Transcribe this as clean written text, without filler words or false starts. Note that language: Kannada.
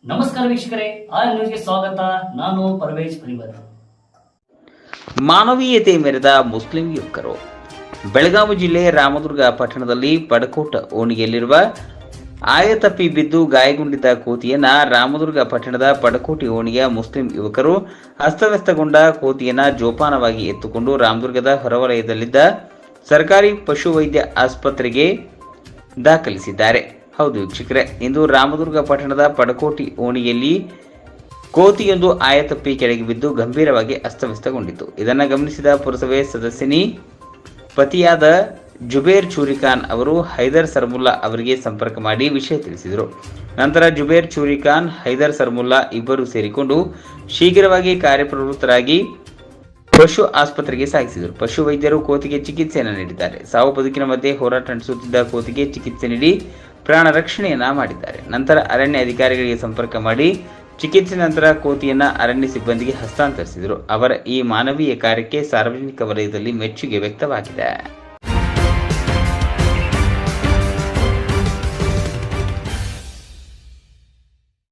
ನಮಸ್ಕಾರ ವೀಕ್ಷಕರೇ, ಆರ್ ನ್ಯೂಸ್ಗೆ ಸ್ವಾಗತ. ನಾನು ಪರ್ವೇಜ್ ಪರಿವರ್. ಮಾನವೀಯತೆ ಮೆರೆದ ಮುಸ್ಲಿಂ ಯುವಕರು. ಬೆಳಗಾವಿ ಜಿಲ್ಲೆ ರಾಮದುರ್ಗ ಪಟ್ಟಣದಲ್ಲಿ ಪಡಕೋಟ ಓಣಿಯಲ್ಲಿರುವ ಆಯತಪ್ಪಿ ಬಿದ್ದು ಗಾಯಗೊಂಡಿದ್ದ ಕೋತಿಯನ್ನ ರಾಮದುರ್ಗ ಪಟ್ಟಣದ ಪಡಕೋಟಿ ಓಣಿಯ ಮುಸ್ಲಿಂ ಯುವಕರು ಅಸ್ತವ್ಯಸ್ತಗೊಂಡ ಕೋತಿಯನ್ನ ಜೋಪಾನವಾಗಿ ಎತ್ತುಕೊಂಡು ರಾಮದುರ್ಗದ ಹೊರವಲಯದಲ್ಲಿದ್ದ ಸರ್ಕಾರಿ ಪಶುವೈದ್ಯ ಆಸ್ಪತ್ರೆಗೆ ದಾಖಲಿಸಿದ್ದಾರೆ. ಹೌದು ವೀಕ್ಷಕರೇ, ಇಂದು ರಾಮದುರ್ಗ ಪಟ್ಟಣದ ಪಡಕೋಟಿ ಓಣಿಯಲ್ಲಿ ಕೋತಿಯೊಂದು ಆಯತಪ್ಪಿ ಕೆಳಗೆ ಬಿದ್ದು ಗಂಭೀರವಾಗಿ ಅಸ್ತವ್ಯಸ್ತಗೊಂಡಿತು. ಇದನ್ನು ಗಮನಿಸಿದ ಪುರಸಭೆ ಸದಸ್ಯನಿ ಪತಿಯಾದ ಜುಬೇರ್ ಚೂರಿಖಾನ್ ಅವರು ಹೈದರ್ ಸರ್ಮುಲ್ಲಾ ಅವರಿಗೆ ಸಂಪರ್ಕ ಮಾಡಿ ವಿಷಯ ತಿಳಿಸಿದರು. ನಂತರ ಜುಬೇರ್ ಚೂರಿಖಾನ್, ಹೈದರ್ ಸರ್ಮುಲ್ಲಾ ಇಬ್ಬರು ಸೇರಿಕೊಂಡು ಶೀಘ್ರವಾಗಿ ಕಾರ್ಯಪ್ರವೃತ್ತರಾಗಿ ಪಶು ಆಸ್ಪತ್ರೆಗೆ ಸಾಗಿಸಿದರು. ಪಶು ವೈದ್ಯರು ಕೋತಿಗೆ ಚಿಕಿತ್ಸೆಯನ್ನು ನೀಡಿದ್ದಾರೆ. ಸಾವು ಬದುಕಿನ ಮಧ್ಯೆ ಹೋರಾಟ ನಡೆಸುತ್ತಿದ್ದ ಕೋತಿಗೆ ಚಿಕಿತ್ಸೆ ನೀಡಿ ಪ್ರಾಣ ರಕ್ಷಣೆಯನ್ನ ಮಾಡಿದ್ದಾರೆ. ನಂತರ ಅರಣ್ಯ ಅಧಿಕಾರಿಗಳಿಗೆ ಸಂಪರ್ಕ ಮಾಡಿ ಚಿಕಿತ್ಸೆ ನಂತರ ಕೋತಿಯನ್ನ ಅರಣ್ಯ ಸಿಬ್ಬಂದಿಗೆ ಹಸ್ತಾಂತರಿಸಿದರು. ಅವರ ಈ ಮಾನವೀಯ ಕಾರ್ಯಕ್ಕೆ ಸಾರ್ವಜನಿಕ ವಲಯದಲ್ಲಿ ಮೆಚ್ಚುಗೆ ವ್ಯಕ್ತವಾಗಿದೆ.